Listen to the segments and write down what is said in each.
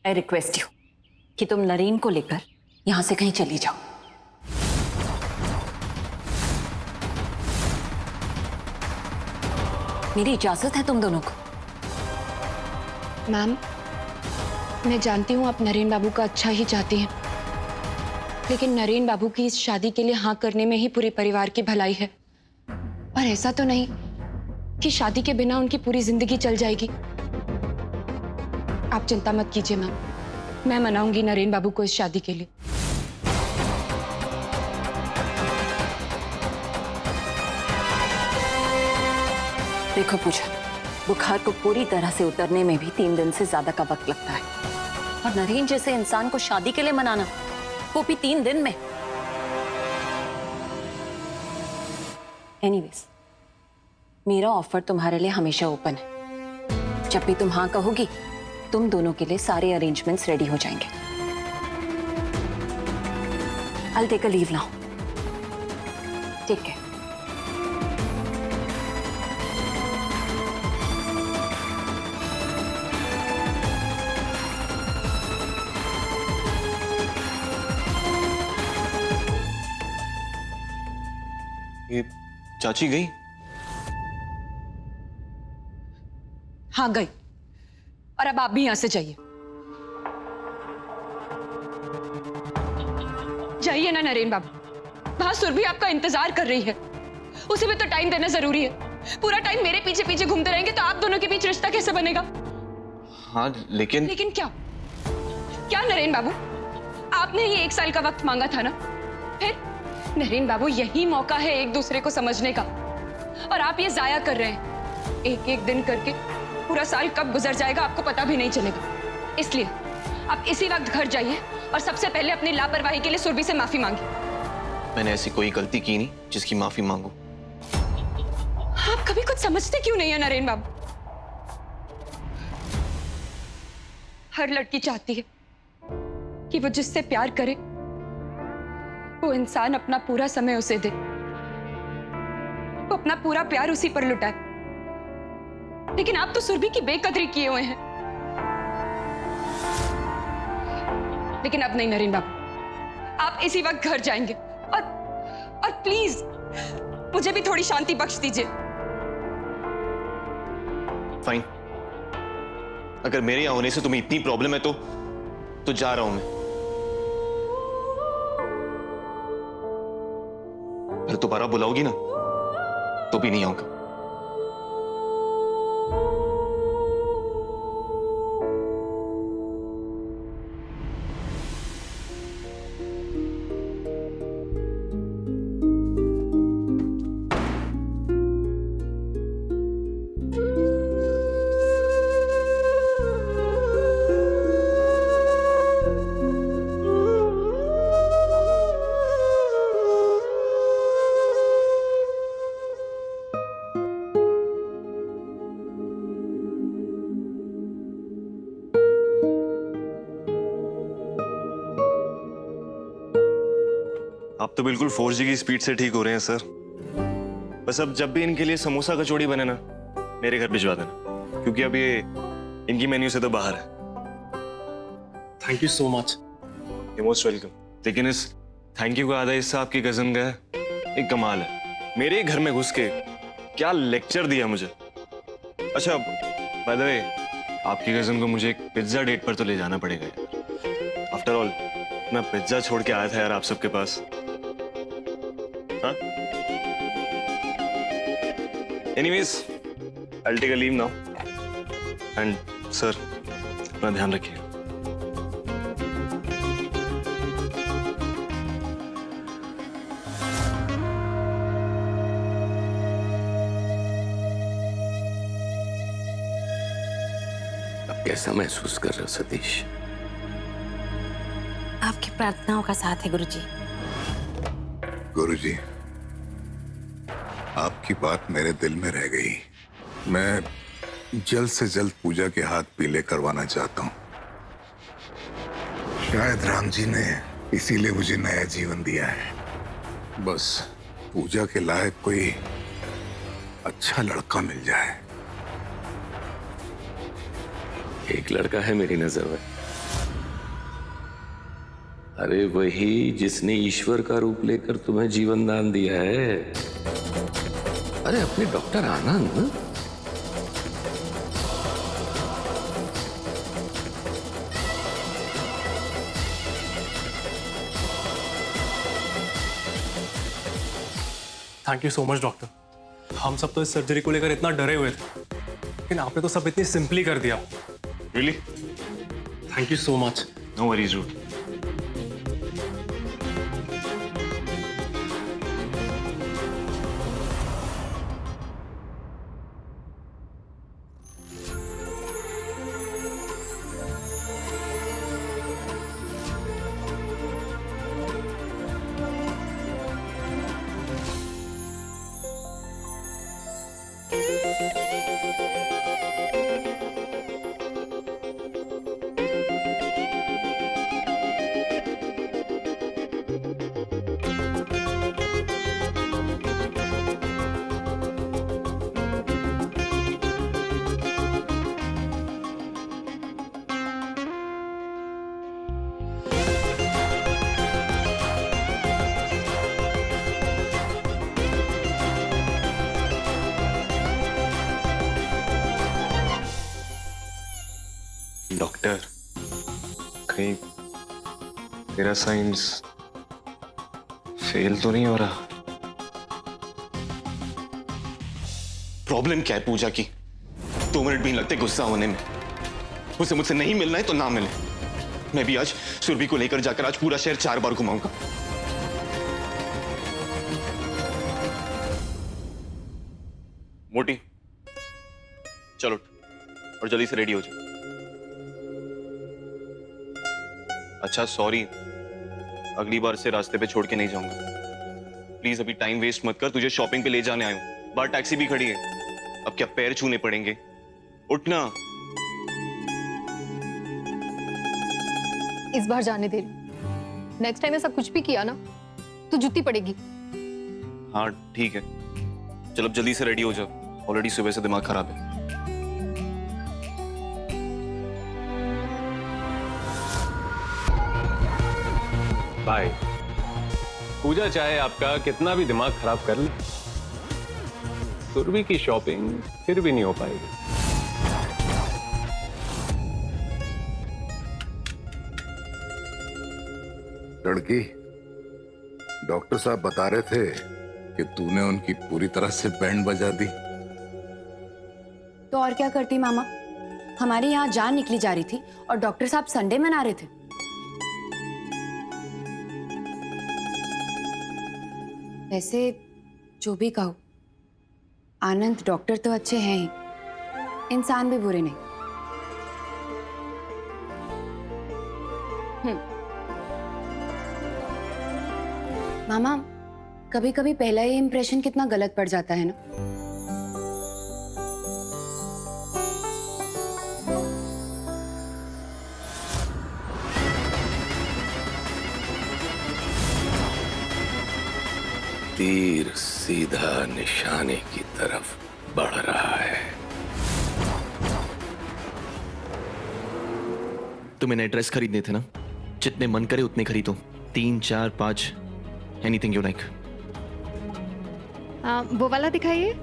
I request you कि तुम नरेन को लेकर यहां से कहीं चली जाओ। मेरी इजाजत है तुम दोनों को। मैम, मैं जानती हूँ आप नरेन बाबू का अच्छा ही चाहती हैं, लेकिन नरेन बाबू की इस शादी के लिए हाँ करने में ही पूरे परिवार की भलाई है। और ऐसा तो नहीं कि शादी के बिना उनकी पूरी जिंदगी चल जाएगी। आप चिंता मत कीजिए मैम, मैं मनाऊंगी नरेन बाबू को इस शादी के लिए। देखो पूजा, बुखार को पूरी तरह से उतरने में भी 3 दिन से ज्यादा का वक्त लगता है, और नरेन जैसे इंसान को शादी के लिए मनाना, वो भी 3 दिन में। एनीवेज, मेरा ऑफर तुम्हारे लिए हमेशा ओपन है। जब भी तुम हाँ कहोगी, तुम दोनों के लिए सारे अरेंजमेंट्स रेडी हो जाएंगे। I'll take a leave now. Take care. ये चाची गई? हाँ गई, और अब आप भी यहां से जाइए। जाइए ना नरेन बाबू, वहां सुरभि आपका इंतजार कर रही है। उसे भी तो टाइम देना जरूरी है। पूरा टाइम मेरे पीछे पीछे घूमते रहेंगे तो आप दोनों के बीच रिश्ता कैसे बनेगा? हाँ लेकिन क्या क्या नरेन बाबू, आपने ही 1 साल का वक्त मांगा था ना। फिर नरेन बाबू, यही मौका है एक दूसरे को समझने का, और आप ये जाया कर रहे हैं। एक एक दिन करके पूरा साल कब गुजर जाएगा आपको पता भी नहीं चलेगा। इसलिए आप इसी वक्त घर जाइए और सबसे पहले अपनी लापरवाही के लिए सुरभि से माफी मांगिए। मैंने ऐसी कोई गलती की नहीं जिसकी माफी मांगू। आप कभी कुछ समझते क्यों नहीं है नरेन बाबू? हर लड़की चाहती है कि वो जिससे प्यार करे वो इंसान अपना पूरा समय उसे दे, वो अपना पूरा प्यार उसी पर लुटाए। लेकिन आप तो सुरभि की बेकदरी किए हुए हैं। लेकिन अब नहीं नरेन बाबू, आप इसी वक्त घर जाएंगे, और प्लीज मुझे भी थोड़ी शांति बख्श दीजिए। फाइन, अगर मेरे यहां होने से तुम्हें इतनी प्रॉब्लम है तो जा रहा हूं मैं। अगर दोबारा बुलाओगी ना तो भी नहीं आऊंगा। आप तो बिल्कुल 4G की स्पीड से ठीक हो रहे हैं सर। बस अब जब भी इनके लिए समोसा कचौड़ी बने ना, मेरे घर भिजवा देना, क्योंकि अब ये इनकी मेन्यू से तो बाहर है। Thank you so much. You most welcome. लेकिन इस थैंक यू का आधा हिस्सा आपकी कजन का है। एक कमाल है, मेरे घर में घुस के क्या लेक्चर दिया मुझे। अच्छा बाय द वे, आपकी कजन को मुझे एक पिज्जा डेट पर तो ले जाना पड़ेगा यार। आफ्टर ऑल मैं पिज्जा छोड़ के आया था यार आप सबके पास। हाँ? Anyways, I'll take a leave now. And sir, अपना ध्यान रखिए। अब कैसा महसूस कर रहे हो सतीश? आपकी प्रार्थनाओं का साथ है गुरुजी। गुरुजी, आपकी बात मेरे दिल में रह गई। मैं जल्द से जल्द पूजा के हाथ पीले करवाना चाहता हूँ। शायद राम जी ने इसीलिए मुझे नया जीवन दिया है। बस पूजा के लायक कोई अच्छा लड़का मिल जाए। एक लड़का है मेरी नजर में, अरे वही जिसने ईश्वर का रूप लेकर तुम्हें जीवन दान दिया है। अरे अपने doctor Anand. Thank you so much doctor. हम सब तो इस सर्जरी को लेकर इतना डरे हुए थे, लेकिन आपने तो सब इतनी सिंपली कर दिया। Really? Thank you so much. No worries route. Doctor, कहीं तेरा साइंस फेल तो नहीं हो रहा? प्रॉब्लम क्या है पूजा की? 2 मिनट भी नहीं लगते गुस्सा होने में। उसे मुझसे नहीं मिलना है तो ना मिले। मैं भी आज सुरभि को लेकर जाकर आज पूरा शहर 4 बार घुमाऊंगा। मोटी, चलो और जल्दी से रेडी हो जाओ। अच्छा सॉरी, अगली बार से रास्ते पे छोड़ के नहीं जाऊंगा। प्लीज अभी टाइम वेस्ट मत कर, तुझे शॉपिंग पे ले जाने आया हूं। बाहर टैक्सी भी खड़ी है, अब क्या पैर छूने पड़ेंगे? उठना। इस बार जाने दे। नेक्स्ट टाइम ऐसा कुछ भी किया ना तो जुत्ती पड़ेगी। हाँ ठीक है, चलो अब जल्दी से रेडी हो जाओ, ऑलरेडी सुबह से दिमाग खराब है। बाय। पूजा चाहे आपका कितना भी दिमाग खराब कर ले, सुरभि की शॉपिंग फिर भी नहीं हो पाएगी। लड़की, डॉक्टर साहब बता रहे थे कि तूने उनकी पूरी तरह से बैंड बजा दी। तो और क्या करती मामा, हमारी यहाँ जान निकली जा रही थी और डॉक्टर साहब संडे मना रहे थे। वैसे जो भी कहो, आनंद डॉक्टर तो अच्छे हैं ही, इंसान भी बुरे नहीं। मामा, कभी कभी पहला ये इंप्रेशन कितना गलत पड़ जाता है ना। तीर सीधा निशाने की तरफ बढ़ रहा है। तुम्हें नए ड्रेस खरीदने थे ना? जितने मन करे उतने खरीदो, 3, 4, 5, एनीथिंग यू लाइक। वो वाला दिखाइए।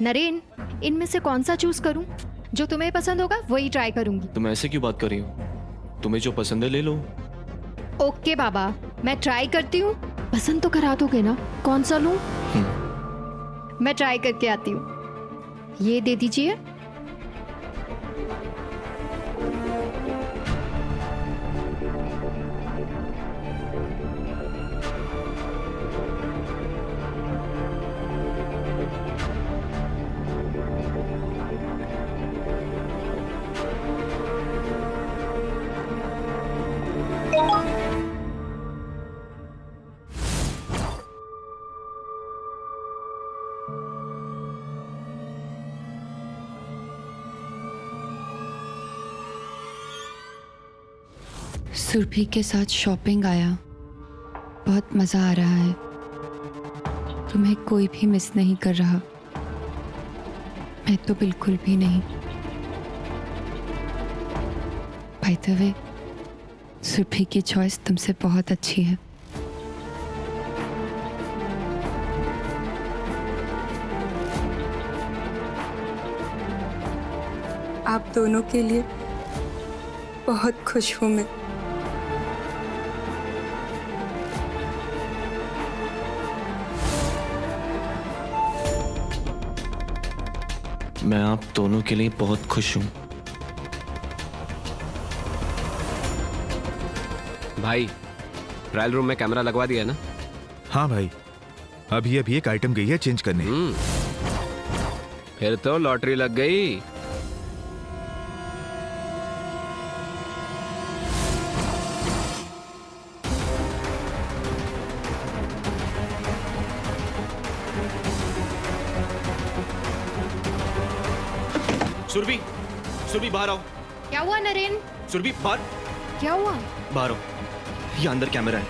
नरेन, इनमें से कौन सा चूज करूं? जो तुम्हें पसंद होगा वही ट्राई करूंगी। तुम ऐसे क्यों बात कर रही हो? तुम्हें जो पसंद है ले लो। ओके बाबा, मैं ट्राई करती हूँ। पसंद तो करा दोगे ना? कौन सा लूं? मैं ट्राई करके आती हूँ। ये दे दीजिए। सुरभि के साथ शॉपिंग आया, बहुत मजा आ रहा है। तुम्हें कोई भी मिस नहीं कर रहा, मैं तो बिल्कुल भी नहीं। बाय द वे, सुरभि की चॉइस तुमसे बहुत अच्छी है। आप दोनों के लिए बहुत खुश हूं मैं। मैं आप दोनों के लिए बहुत खुश हूं। भाई, ट्रायल रूम में कैमरा लगवा दिया ना? हाँ भाई, अभी अभी एक आइटम गई है चेंज करने। फिर तो लॉटरी लग गई। सुरभि, सुरभि बाहर आओ। क्या हुआ नरेन? सुरभि बाहर, क्या हुआ? बाहर आओ। ये अंदर कैमरा है।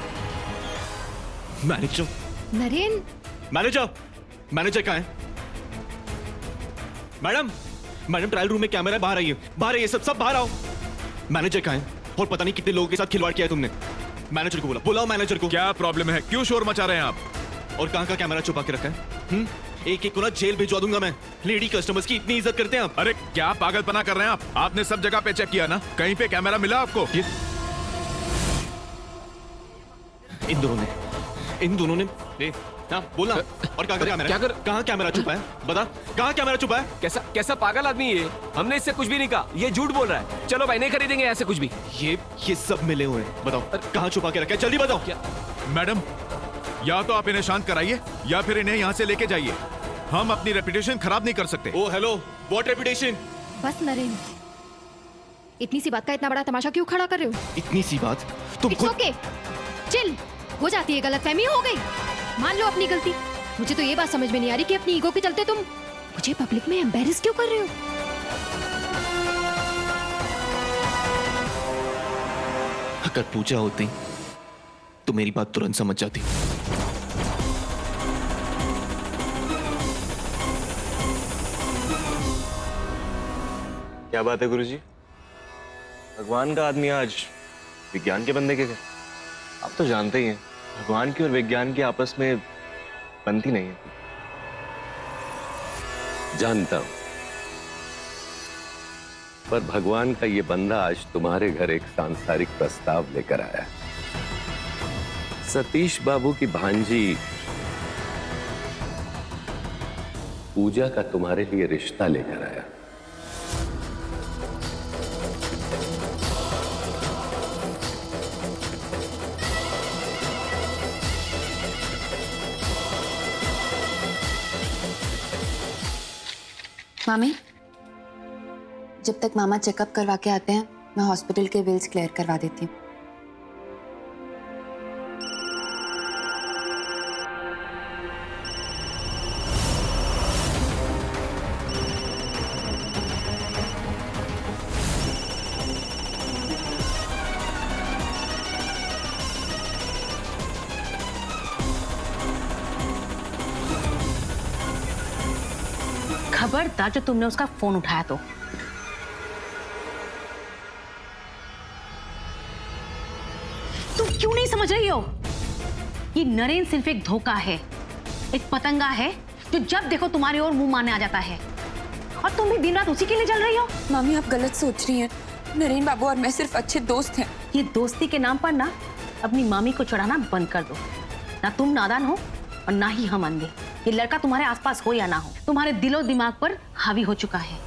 मैनेजर, नरेन, मैनेजर, मैनेजर कहाँ है? मैडम, मैडम ट्रायल रूम में कैमरा है, बाहर आइए, बाहर आइए, सब बाहर आओ। मैनेजर कहाँ है? और पता नहीं कितने लोगों के साथ खिलवाड़ किया है तुमने। मैनेजर को बुलाओ मैनेजर को। क्या प्रॉब्लम है? क्यों शोर मचा रहे हैं आप? और कहाँ का कैमरा छुपा के रखा है? एक एक को ना जेल भिजवा दूंगा मैं। लेडी कस्टमर्स की इतनी इज्जत करते हैं आप। अरे क्या पागलपना कर रहे हैं आप? आपने सब जगह पे चेक किया ना? कहीं पे कैमरा मिला आपको? इन दोनों ने बोला। और कहाँ कैमरा? क्या कर? कहाँ कैमरा छुपा है? बता, कहाँ कैमरा छुपा है? कैसा पागल आदमी ये? हमने इससे कुछ भी नहीं कहा, ये झूठ बोल रहा है। चलो भाई, नहीं खरीदेंगे ऐसे कुछ भी। ये सब मिले हुए हैं। बताओ कहाँ छुपा के रखा है? जल्दी बताओ। क्या मैडम, या तो आप इन्हें शांत कराइए या फिर इन्हें यहाँ से लेके जाइए। हम अपनी रेपुटेशन खराब नहीं कर सकते। ओ हेलो, व्हाट रेपुटेशन? बस नरेन, इतनी सी बात का इतना बड़ा तमाशा क्यों खड़ा कर रहे हो? इतनी सी बात तुम It's okay. चिल, हो जाती है, गलतफहमी हो गई, मान लो अपनी गलती। मुझे तो ये बात समझ में नहीं आ रही कि अपनी ईगो के चलते तुम मुझे पब्लिक में एम्बैरेस क्यों कर रहे हो? अगर पूजा होती तो मेरी बात तुरंत समझ जाती। क्या बात है गुरुजी? भगवान का आदमी आज विज्ञान के बंदे के घर। आप तो जानते ही हैं, भगवान की और विज्ञान की आपस में बनती नहीं है। जानता हूं, पर भगवान का ये बंदा आज तुम्हारे घर एक सांसारिक प्रस्ताव लेकर आया। सतीश बाबू की भांजी पूजा का तुम्हारे लिए रिश्ता लेकर आया। मामी, जब तक मामा चेकअप करवा के आते हैं, मैं हॉस्पिटल के बिल्स क्लियर करवा देती हूँ। खबरदार जो तुमने उसका फोन उठाया तो। तुम क्यों नहीं समझ रही हो? ये नरेन सिर्फ एक धोखा है, एक पतंगा है जो जब देखो तुम्हारी ओर मुंह मारने आ जाता है, और तुम भी दिन रात उसी के लिए जल रही हो। मामी, आप गलत सोच रही हैं। नरेन बाबू और मैं सिर्फ अच्छे दोस्त हैं। ये दोस्ती के नाम पर ना अपनी मामी को चढ़ाना बंद कर दो। ना तुम नादान हो और ना ही हम अंधे। ये लड़का तुम्हारे आसपास हो या ना हो, तुम्हारे दिलो दिमाग पर हावी हो चुका है।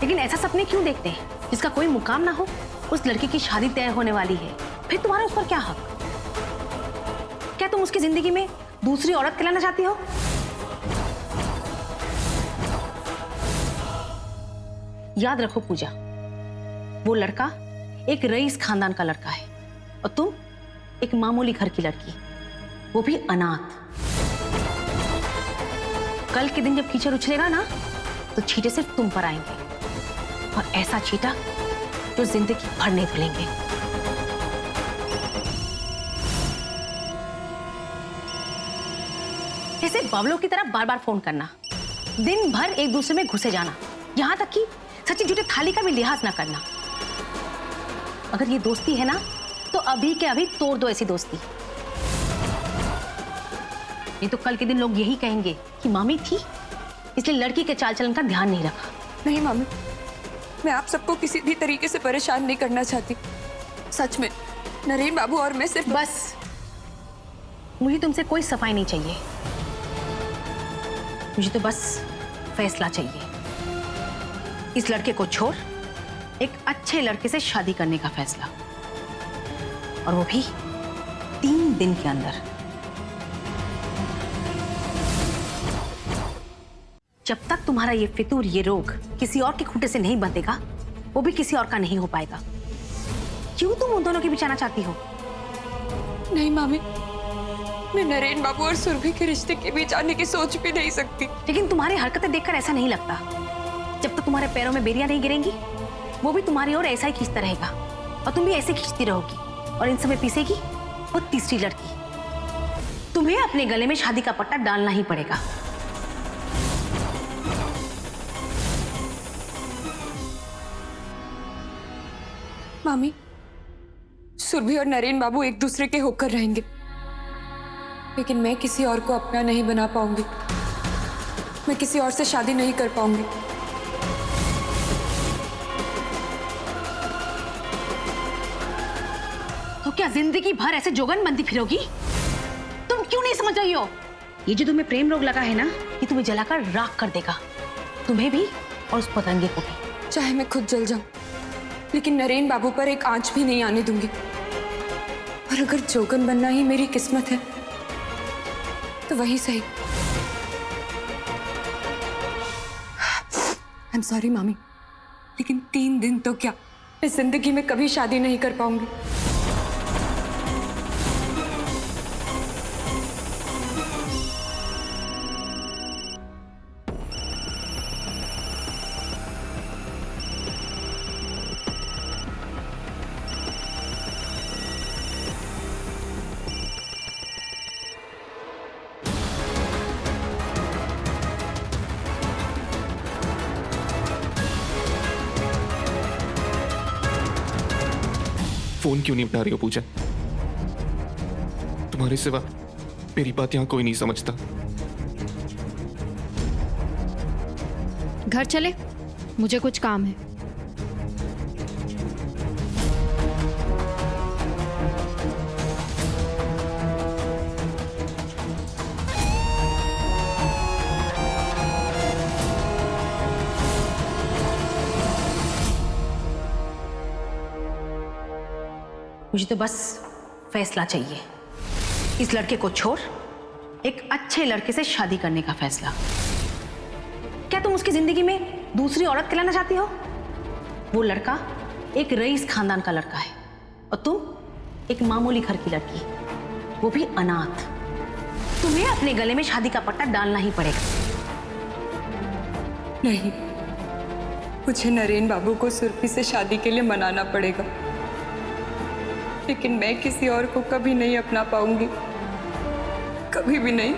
लेकिन ऐसा सपने क्यों देखते हैं जिसका कोई मुकाम ना हो? उस लड़की की शादी तय होने वाली है, फिर तुम्हारा उस पर क्या हक? क्या तुम उसकी जिंदगी में दूसरी औरत खिलाना चाहती हो? याद रखो पूजा, वो लड़का एक रईस खानदान का लड़का है और तुम एक मामूली घर की लड़की, वो भी अनाथ। कल के दिन जब कीचड़ उछलेगा ना, तो छींटे सिर्फ तुम पर आएंगे, और ऐसा छींटा जो जिंदगी भर नहीं भूलेंगे। ऐसे बावलों की तरह बार बार फोन करना, दिन भर एक दूसरे में घुसे जाना, यहाँ तक कि सच्ची झूठे थाली का भी लिहाज ना करना। अगर ये दोस्ती है ना तो अभी के अभी तोड़ दो ऐसी दोस्ती। नहीं तो कल के दिन लोग यही कहेंगे कि मामी थी इसलिए लड़की के चाल चलन का ध्यान नहीं रखा। नहीं मामी, मैं आप सबको किसी भी तरीके से परेशान नहीं करना चाहती। सच में नरेन बाबू और मैं सिर्फ बस, मुझे तुमसे कोई सफाई नहीं चाहिए। मुझे तो बस फैसला चाहिए। इस लड़के को छोड़ एक अच्छे लड़के से शादी करने का फैसला, और वो भी 3 दिन के अंदर। जब तक तुम्हारा ये फितूर, ये रोग किसी और के खूंटे से नहीं बंधेगा, वो भी किसी और का नहीं हो पाएगा। क्यों तुम उन दोनों के बीच आना चाहती हो? नहीं मामी, मैं नरेन बाबू और सुरभि के रिश्ते के बीच आने की सोच भी नहीं सकती। लेकिन तुम्हारी हरकतें देखकर ऐसा नहीं लगता। जब तक तुम्हारे पैरों में बेरियां नहीं गिरेंगी, वो भी तुम्हारी ओर ऐसा ही खींचता रहेगा, और तुम भी ऐसे खींचती रहोगी, और इन समय पीसेगी वो तीसरी लड़की। तुम्हें अपने गले में शादी का पट्टा डालना ही पड़ेगा। मामी, सुरभि और नरेन बाबू एक दूसरे के होकर रहेंगे, लेकिन मैं किसी और को अपना नहीं बना पाऊंगी। मैं किसी और से शादी नहीं कर पाऊंगी। तो क्या जिंदगी भर ऐसे जोगन बनती फिरोगी? तुम क्यों नहीं समझ रही हो? ये जो तुम्हें प्रेम रोग लगा है ना, ये तुम्हें जलाकर राख कर देगा, तुम्हें भी और उस पतंगे को भी। चाहे मैं खुद जल जाऊं, लेकिन नरेन बाबू पर एक आंच भी नहीं आने दूंगी। और अगर जोगन बनना ही मेरी किस्मत है तो वही सही। आई एम सॉरी मामी, लेकिन 3 दिन तो क्या, मैं जिंदगी में कभी शादी नहीं कर पाऊंगी। फोन क्यों नहीं उठा रही हो पूजा? तुम्हारे सिवा मेरी बात यहां कोई नहीं समझता। घर चले, मुझे कुछ काम है। मुझे तो बस फैसला चाहिए। इस लड़के को छोड़ एक अच्छे लड़के से शादी करने का फैसला। क्या तुम उसकी जिंदगी में दूसरी औरत लाना चाहती हो? वो लड़का एक रईस खानदान का लड़का है, और तुम एक मामूली घर की लड़की, वो भी अनाथ। तुम्हें अपने गले में शादी का पट्टा डालना ही पड़ेगा। नहीं, मुझे नरेन बाबू को सुरभि से शादी के लिए मनाना पड़ेगा, लेकिन मैं किसी और को कभी नहीं अपना पाऊंगी, कभी भी नहीं।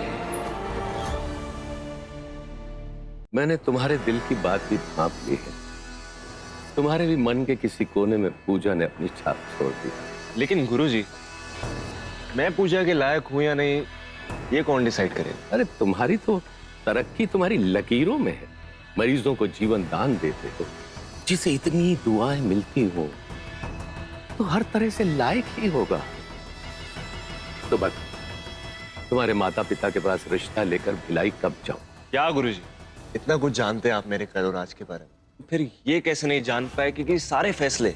मैंने तुम्हारे दिल की बात भी भांप ली है। तुम्हारे भी मन के किसी कोने में पूजा ने अपनी छाप छोड़ दी। लेकिन गुरुजी, मैं पूजा के लायक हूं या नहीं, ये कौन डिसाइड करे? अरे तुम्हारी तो तरक्की तुम्हारी लकीरों में है। मरीजों को जीवन दान देते हो, जिसे इतनी दुआएं मिलती हो, तो हर तरह से लायक ही होगा। तो बस तुम्हारे माता पिता के पास रिश्ता लेकर भिलाई कब जाओ? क्या गुरुजी, इतना कुछ जानते हैं आप मेरे करो राज के बारे में, फिर ये कैसे नहीं जान पाए कि सारे फैसले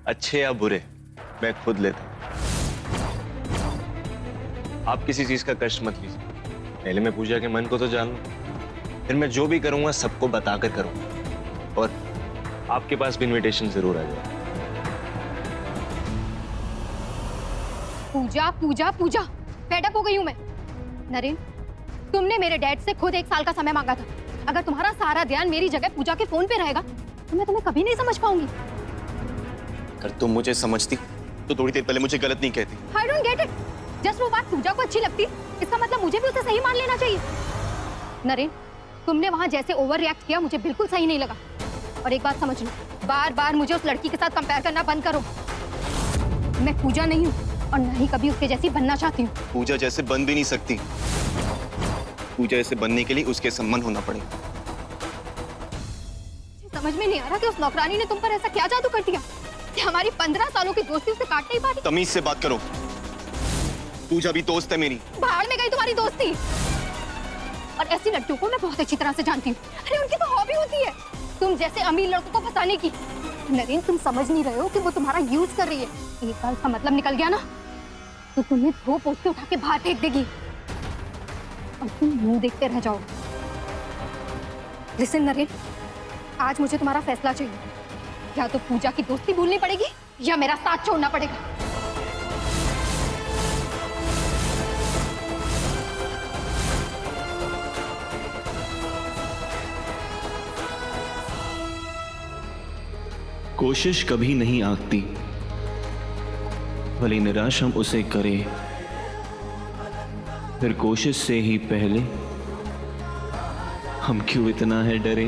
अच्छे या बुरे मैं खुद लेता हूं। आप किसी चीज का कष्ट मत लीजिए। पहले मैं पूजा के मन को तो जान लूं, फिर मैं जो भी करूंगा सबको बताकर करूंगा, और आपके पास भी इनविटेशन जरूर आ जाएगा। पूजा पूजा पूजा, फेडअप हो गई हूं मैं। नरेन, तुमने मेरे डैड से खुद 1 साल का समय मांगा था। अगर तुम्हारा सारा ध्यान मेरी जगह पूजा के फोन पे रहेगा तो मैं तुम्हें कभी नहीं समझ पाऊंगी। अगर तुम मुझे समझती तो थोड़ी देर पहले मुझे गलत नहीं कहती। I don't get it। Just वो बात पूजा को अच्छी लगती इसका मतलब मुझे भी उसे सही मान लेना चाहिए। नरेन, तुमने वहां जैसे ओवर रिएक्ट किया मुझे बिल्कुल सही नहीं लगा। और एक बात समझ लो, बार बार मुझे उस लड़की के साथ कंपेयर करना बंद करो। मैं पूजा नहीं हूँ और ना ही कभी उसके जैसी बनना चाहती हूँ। पूजा जैसे बन भी नहीं सकती। पूजा जैसे बनने के लिए उसके सम्मान होना पड़ेगा। समझ में नहीं आ रहा कि उस नौकरानी ने तुम पर ऐसा क्या जादू कर दिया कि हमारी 15 सालों की दोस्ती उसे काट नहीं पा रही। तमीज से बात करो, पूजा भी दोस्त है मेरी। भाड़ में गई तुम्हारी दोस्ती। और ऐसी लड़कियों को मैं बहुत अच्छी तरह से जानती हूँ। अरे उनकी तो हॉबी होती है तुम जैसे अमीर लड़कों को फंसाने की। नरेन, तुम समझ नहीं रहे हो कि वो तुम्हारा यूज कर रही है। एक बार का मतलब निकल गया ना तो तुम्हें 2 पोस्टें उठा के बाहर फेंक देगी और तुम मुंह देखते रह जाओ। लिसन नरेन, आज मुझे तुम्हारा फैसला चाहिए। या तो पूजा की दोस्ती भूलनी पड़ेगी या मेरा साथ छोड़ना पड़ेगा। कोशिश कभी नहीं आती, भले निराश हम उसे करें, फिर कोशिश से ही पहले हम क्यों इतना है डरे।